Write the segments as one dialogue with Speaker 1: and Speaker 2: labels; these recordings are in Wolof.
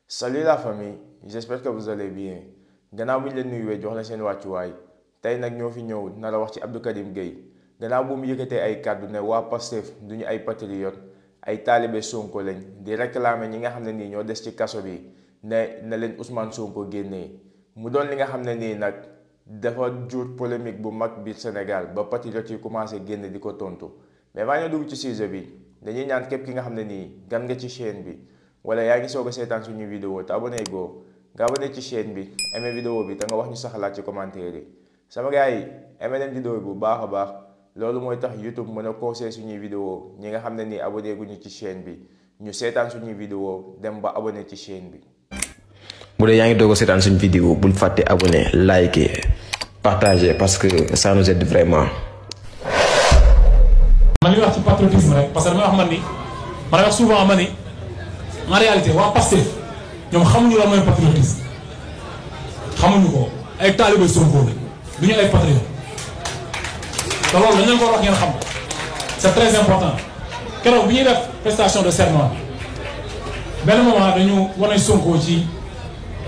Speaker 1: Salut la famille, j'espère que vous allez bien. Gannaaw bu ñu leen nuyuwee jox la seen wàccuwaay tey nag ñoo fi ñëw nar a wax ci Abdou Karim Gueye gannaaw bu mu yëkkatee ay kàddu ne waa Pastef duñu ay patriote ay taalibe Sonko lañ di réclamer ñi nga xam ne nii ñoo des ci kaso bi ne na leen Ousmane Sonko génnee mu doon li nga xam ne nii nag dafa jur polémique bu mag biir Sénégal ba patriote yi commencé génn di ko tontu mais maa ngi dugg ci sujet bi dañuy ñaan képp ki nga xam ne nii gan nga ci chaîne bi. wala yaa ngi soog a seetaan suñu vidéo te abonné goo nga abonné ci chaîne bi aimé vidéo bi te nga wax ñu sa xalaat ci commentaire yi sama gars yi aimé leen vidéo bi bu baax a baax loolu mooy tax YouTube mën a conseiller suñuy vidéo ñi nga xam ne nii abonné guñu ci chaîne bi ñu seetaan suñuy vidéo dem ba abonné ci chaîne bi.
Speaker 2: bu dee yaa ngi doog a seetaan suñu vidéo bul fàtte abonné liker partager parce que ça nous aide vraiment.
Speaker 3: man li wax ci patriotisme rek parce que damay wax man wax souvent ma ni en réalité waa Pastef ñoom xamuñu la mooy patriotisme xamuñu ko ay taalibe Sonko la du ñu ay patriote te loolu dañ leen ko wax ngeen xam c'est très important. keroog bi ñuy def prestation de serment bi benn moment dañu wane Sonko ci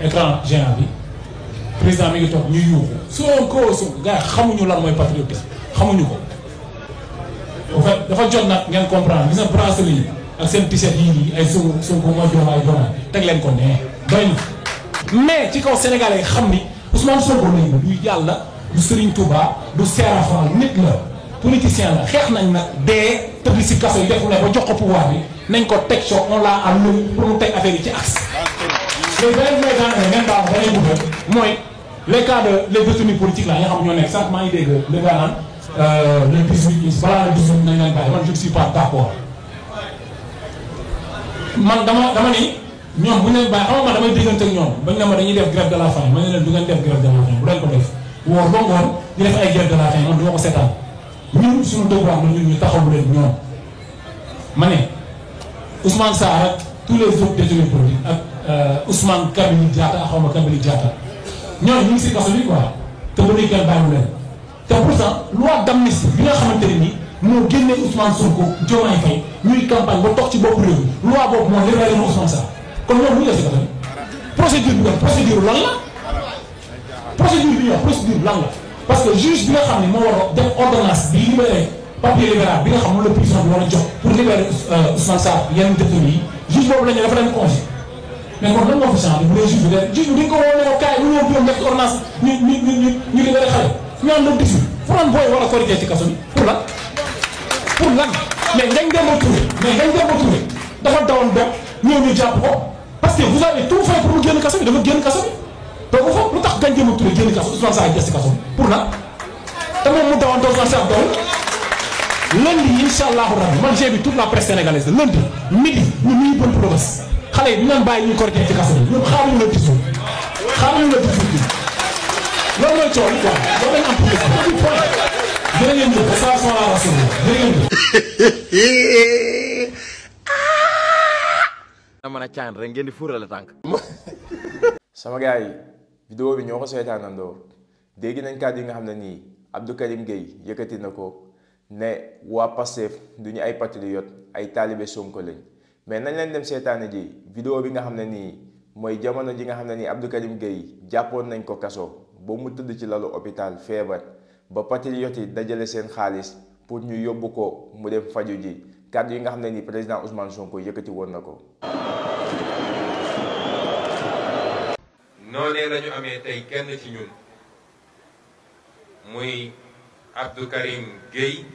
Speaker 3: écran géant bi président mi ngi toog ñuy yuuxu Sonko gars yi xamuñu lan mooy patriotisme xamuñu ko. en fait dafa jot nag ngeen comprendre gis nga bracelet yi ak seen t-shirt yii nii ay Sonko mooy Diomaye teg leen ko ne doy na mais ci kaw Sénégalais yi xam ni Ousmane Sonko lañu du yàlla du Serigne Touba du Serafal nit la politicien la xeex nañ nag dee tëdd si kaso yi def ne ba jox ko pouvoir bi nañ ko teg so on l'a am lu pour mu teg affaire yi ci axe. léegi beneen may ngeen baax ba lay bëgg mooy les cas de les détenus politiques là nga xam ñoo nekk sax maa ngi dégg le gars naan le 18 balaa le 18 nañ leen bàyyi man je ne suis pas d'accord. man dama ni ñoom bu ñu leen bàyyi xam nga man damay diggante ak ñoom bañ ne ma dañuy def grève de la faim ma ne leen du ngeen def grève de la faim bu leen ko def woor ba ngoon ñu def ay grève de la faim man du ma ko seetaan ñun suñu devoir la ñun ñu taxawu leen ñoom. ma ne Ousmane Sarr ak tous les autres détenus politiques ak Ousmane Kabili Diatta xaw ma Kabili Diatta ñooñu ñu ngi si kaso bi quoi te ba léegi kenn bàyyiwu leen te pourtant loi d'amnistie bi nga xamante ne nii. moo génnee Ousmane Sonko Diomaye Faye ñuy campagne ba toog ci bopp réew mi loi boobu moo libéré na Ousmane Sarr kon ñoom bu ñu def si kaso procédure bi procédure lan la procédure bi ñu wax procédure lan la parce que juge bi nga xam ne moo war a def ordonnance bi libéré papier libéral bi nga xam ne la prison bi war a jox pour libérer Ousmane Sarr yenn détenus yi juge boobu la ñu dafa dem congé mais kon lan moo fi changé bu dee juge bi dañ ko woo ne ko kaay bu ñëw bureau def ordonnance ñu libéré xale ñu am le 18 fu naan booy war a korité ci kaso bi pour lan pour lan mais Ngagne Demba Touré dafa dawoon bopp ñëw ñu jàpp ko parce que vous avez tout fait pour mu génn kaso bi dafa génn kaso bi donc foofu lu tax Ngagne Demba Touré génn kaso Ousmane Sarr des ci kaso bi pour lan te moom mu dawoon Ousmane Sarr daw lundi incha allahu rabbi man j'ai vu toute la presse sénégalaise lundi midi ñu nuyu bon pour bés xale yi ñu naan bàyyi ñu korité ci kaso bi ñoom xaaruñu la tisu bi loolu mooy coow quoi loolu lañ am pour jërë ngeen jëf saa son la rasul jërë ngeen jëf.
Speaker 2: na mën a caan rek ngeen di fuurale tànk.
Speaker 1: sama gars yi vidéo bi ñoo ko seetaanandoo dégg nañ kàddu yi nga xam ne nii Abdou Karim Gueye yëkkati na ko ne waa Pastef du ñu ay patriote ay taalibe Sonko lañ mais nañ leen dem seetaane ji vidéo bi nga xam ne nii mooy jamono ji nga xam ne nii Abdou Karim Gueye jàppoon nañ ko kaso ba mu tëdd ci lalu hôpital feebar. ba patriote yi dajale seen xaalis pour ñu yóbbu ko mu dem faju ji kàddu yi nga xam ne ni président Ousmane Sonko yëkkati woon na ko.
Speaker 4: noonee la ñu amee tey kenn ci ñun muy Abdou Karim Gueye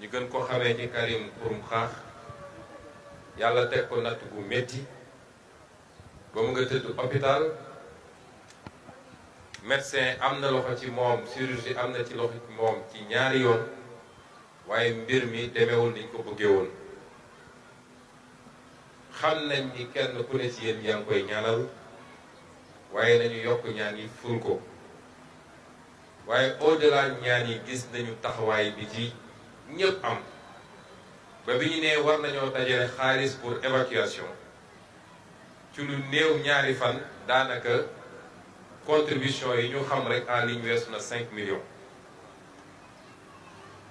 Speaker 4: ñu gën ko xamee ci Karim Xurum Xaax yàlla teg ko natt bu métti ba mu nga tëdd hôpital. médecin am na loxo ci moom chirurgie am na ci loxo ci moom ci ñaari yoon waaye mbir mi demewul niñ ko bëggee woon xam nañ ni kenn ku ne ci yéen yaa ngi koy ñaanal waaye nañu yokk ñaan yi ful ko waaye au-delà ñaan yi gis nañu taxawaay bi ci ñëpp am ba bi ñu nee war nañoo dajale xaalis pour évacuation ci lu néew ñaari fan daanaka contribution yi ñu xam rek en ligne weesu na 5 millions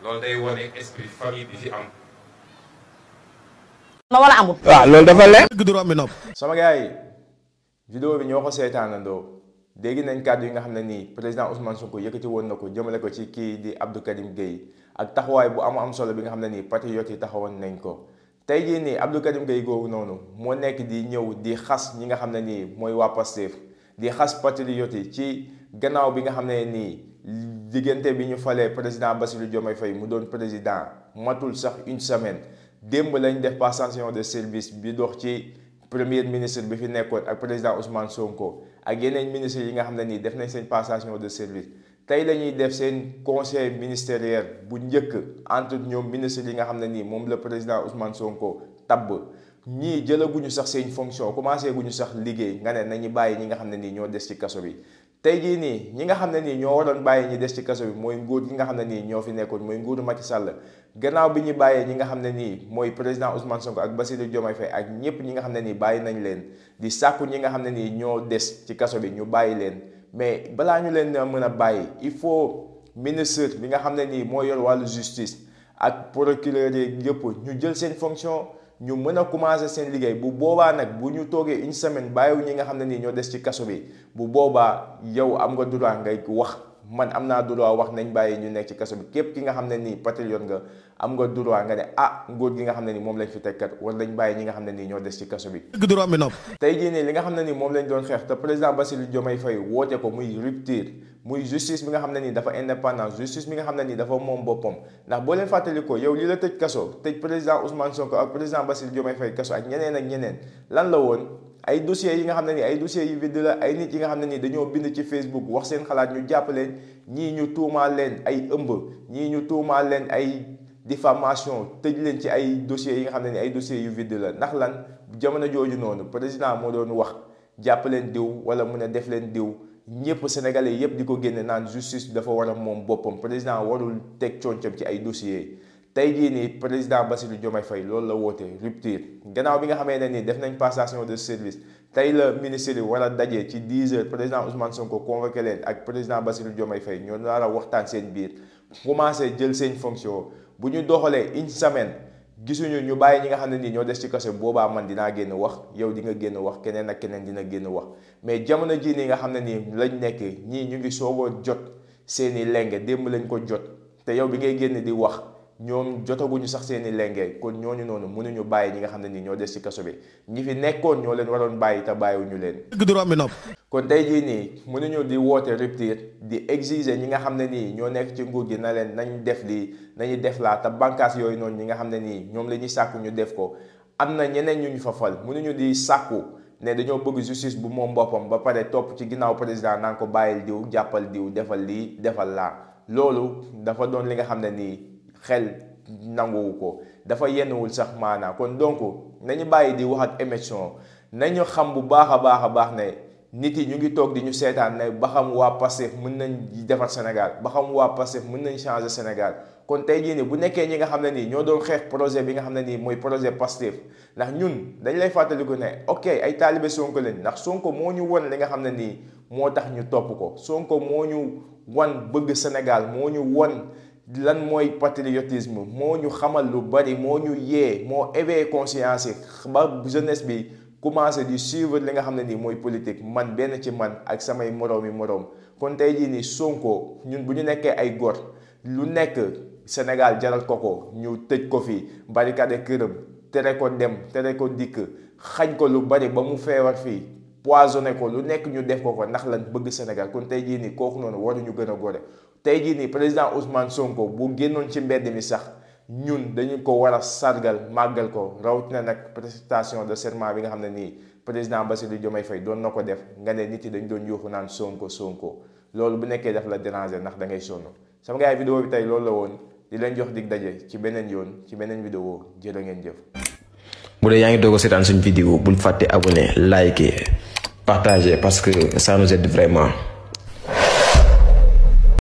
Speaker 4: loolu day wane esprit famille bi fi am.
Speaker 5: na wala amul.
Speaker 2: waaw loolu dafa leer.
Speaker 1: sama gars yi vidéo bi ñoo ko seetaanandoo dégg nañ kàddu yi nga xam ne nii président Ousmane Sonko yëkkati woon na ko jëmale ko ci kii di Abdou Karim Gueye ak taxawaay bu am solo bi nga xam ne nii patriotes yi taxawoon nañ ko. tey jii nii Abdou Karim Gueye googu noonu moo nekk di ñëw di xas ñi nga xam ne nii mooy waa Pastef di xas patriotes yi ci gannaaw bi nga xam ne nii diggante bi ñu falee président Bassirou Diomaye Faye mu doon président matul sax une semaine démb lañ def passation de service bi dox ci premier ministre bi fi nekkoon ak président Ousmane Sonko ak yeneen ministres yi nga xam ne nii def nañ seen passation de service. tey la ñuy def seen conseil ministériel bu njëkk entre ñoom ministre yi nga xam ne nii moom la président Ousmane Sonko tabb ñii jëlaguñu sax seen fonction commencé guñu sax liggéey nga ne nañu bàyyi ñi nga xam ne nii ñoo des ci kaso bi. tey jii nii ñi nga xam ne nii ñoo waroon bàyyi ñi des ci kaso bi mooy nguur gi nga xam ne nii ñoo fi nekkoon mooy nguuru Macky Sall gannaaw bi ñu bàyyee ñi nga xam ne nii mooy président Ousmane Sonko ak Bassirou Diomaye Faye ak ñëpp ñi nga xam ne nii bàyyi nañ leen di sàkku ñi nga xam ne nii ñoo des ci kaso bi ñu bàyyi leen. mais balaa ñu leen mën a bàyyi il faut ministre bi nga xam ne nii moo yor wàllu justice ak procureur yi yëpp ñu jël seen fonction ñu mën a commencer seen liggéey bu boobaa nag bu ñu toogee une semaine bàyyiwu ñi nga xam ne nii ñoo des ci kaso bi bu boobaa yow am nga droit ngay wax man am naa droit wax nañ bàyyi ñu nekk ci kaso bi képp ki nga xam ne nii patriote nga am nga droit nga ne nguur gi nga xam ne nii moom lañ fi tekkat war nañ bàyyi ñi nga xam ne nii ñoo des ci kaso bi. tey jii nii li nga xam ne nii moom lañ doon xeex te président Bassirou Diomaye Faye woote ko muy rupture muy justice bi nga xam ne nii dafa indépendance justice bi nga xam ne nii dafa moom boppam ndax boo leen fàttali ko yow li la tëj kaso tëj président Ousmane Sonko ak président Bassirou Diomaye Faye kaso ak ñeneen lan la woon ay dossiers yi nga xam ne nii ay dossiers yu vide la ay nit yi nga xam ne nii dañoo bind ci Facebook wax seen xalaat ñu jàpp leen ñii ñu tuumaal leen ay ëmb ñii ñu tuumaal leen ay diffamation tëj leen ci ay dossiers yi nga xam ne nii ay dossiers yu vide la ndax lan jamono jooju noonu président moo doon wax jàpp leen diw wala mun a def leen diw ñëpp sénégalais yëpp di ko génne naan justice dafa war a moom boppam président warul teg concam ci ay dossiers. tey jii nii président Bassirou Diomaye Faye loolu la woote rupture gannaaw bi nga xamee ne nii def nañ passation de service tey la ministre yi war a dajee ci 10 heures président Ousmane Sonko convoqué leen ak président Bassirou Diomaye Faye ñoo nar a waxtaan seen biir commencé jël seen fonction bu ñu doxalee une semaine gisuñu ñu bàyyi ñi nga xam ne nii ñoo des ci kaso boobaa man dinaa génn wax yow di nga génn wax keneen ak keneen dina génn wax mais jamono jii nii nga xam ne nii lañ nekk ñii ñu ngi soogoo jot seeni lenge démb lañ ko jot te yow bi ngay génn di wax ñoom jotaguñu sax seeni lenge kon ñooñu noonu mënuñu bàyyi ñi nga xam ne nii ñoo des ci kaso bi ñi fi nekkoon ñoo leen waroon bàyyi te bàyyiwuñu leen. kon tey jii nii mënuñu di woote rupture di exiger ñi nga xam ne nii ñoo nekk ci nguur gi na leen nañ def lii nañu def laa te bànqaas yooyu noonu ñi nga xam ne nii ñoom la ñuy sàkku ñu def ko am na ñeneen ñu fa fal mënuñu di sàkku ne dañoo bëgg justice bu moom boppam ba pare topp ci ginnaaw président naan ko bàyyil diw jàppal diw defal lii defal laa loolu dafa doon li nga xam ne nii xel nanguwu ko dafa yennuwul sax maanaa kon donc nañu bàyyi di wax ak émission nañu xam bu baax a baax ne nit yi ñu ngi toog di ñu seetaan ne ba xam waa Pastef mën nañ defar Sénégal ba xam waa Pastef mën nañ changer Sénégal kon tey jii nii bu nekkee ñi nga xam ne nii ñoo doon xeex projet bi nga xam ne nii mooy projet Pastef ndax ñun dañ lay fàttaliku ne ok ay taalibe Sonko leen ndax Sonko moo ñu won li nga xam ne nii moo tax ñu topp ko Sonko moo ñu wan bëgg Sénégal moo ñu won lan mooy patriotisme moo ñu xamal lu bari moo ñu yee moo éveillé conscience yi ba jeunesse bi commencé di suivre li nga xam ne nii mooy politique man benn ci man ak samay moroom kon tey jii nii Sonko ñun bu ñu nekkee ay góor lu nekk Sénégal jaral ko ñu tëj ko fi barricade këram tere ko dem tere ko dikk xañ ko lu bari ba mu feebar fii poisonné ko lu nekk ñu def ko ndax lan bëgg Sénégal kon tey jii nii kooku noonu waruñu gën a gore tey jii nii président Ousmane Sonko bu génnoon ci mbedd mi sax ñun dañu ko war a sargal màggal ko rawatina nag prestation de serment bi nga xam ne nii président Bassirou Diomaye Faye doon na ko def nga ne nit yi dañ doon yuuxu naan Sonko loolu bu nekkee daf la déranger ndax da ngay sonn sama gars yi vidéo bi tey loolu la woon di leen jox dig daje ci beneen yoon ci beneen vidéo jërë ngeen jëf.
Speaker 2: bu dee yaa ngi doog a seetaan suñu vidéo bul fàtte abonné liker partager parce que ça nous aide vraiment.